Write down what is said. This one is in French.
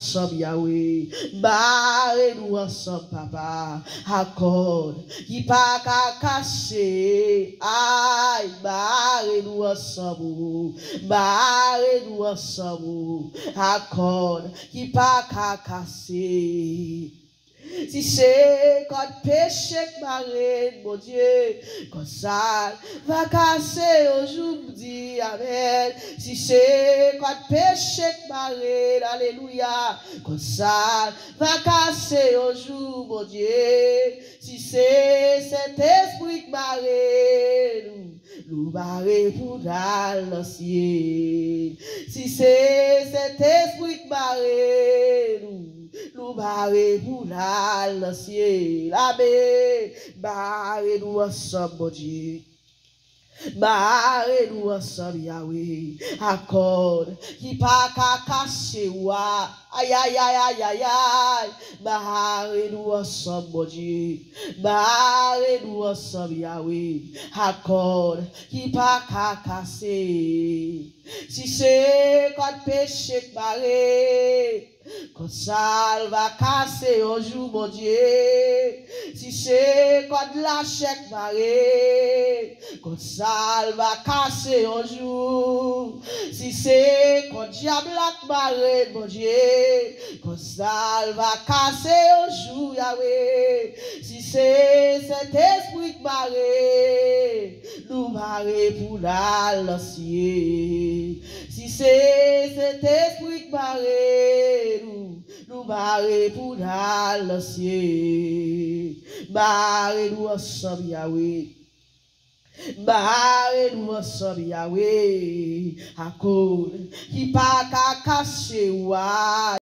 ensemble, Yahweh. Barre-nous ensemble, papa. Accorde. Qui pas qu'à casser. Aïe, barre-nous ensemble. Barre-nous ensemble. Accorde. Qui pas qu'à casser. Si c'est quand péché marine, mon Dieu, quand ça va casser aujourd'hui, amen. Si c'est quand péché marine, alléluia, quand ça va casser aujourd'hui, mon Dieu. Si c'est cet esprit qui marine, nous barrer pour l'ancien. Si c'est cet esprit qui marine, nous barrer pour l'ancien. Amen. Barrez-nous ensemble, mon Dieu. Barrez-nous ensemble, Yahweh. Accorde. Qui pas qu'à cacher, wa. Aïe, aïe, aïe, aïe, aïe, aïe. Barrez-nous ensemble, mon Dieu. Barrez-nous ensemble, Yahweh. Accorde. Qui pas qu'à casser. Si c'est quand péché barré. Quand ça va casser un jour, mon Dieu. Si c'est quand la chèque barré. Quand ça va casser un jour. Si c'est quand diable a barré, mon Dieu. Quand ça va casser un jour, Yahweh. Si c'est cet esprit barré. Nous barré pour l'ancien. Si c'est cet esprit barré, nous barré pour l'ancien. Barrez-nous ensemble, Yahweh. Barrez-nous ensemble, Yahweh. À cause qui pas qu'à cacher,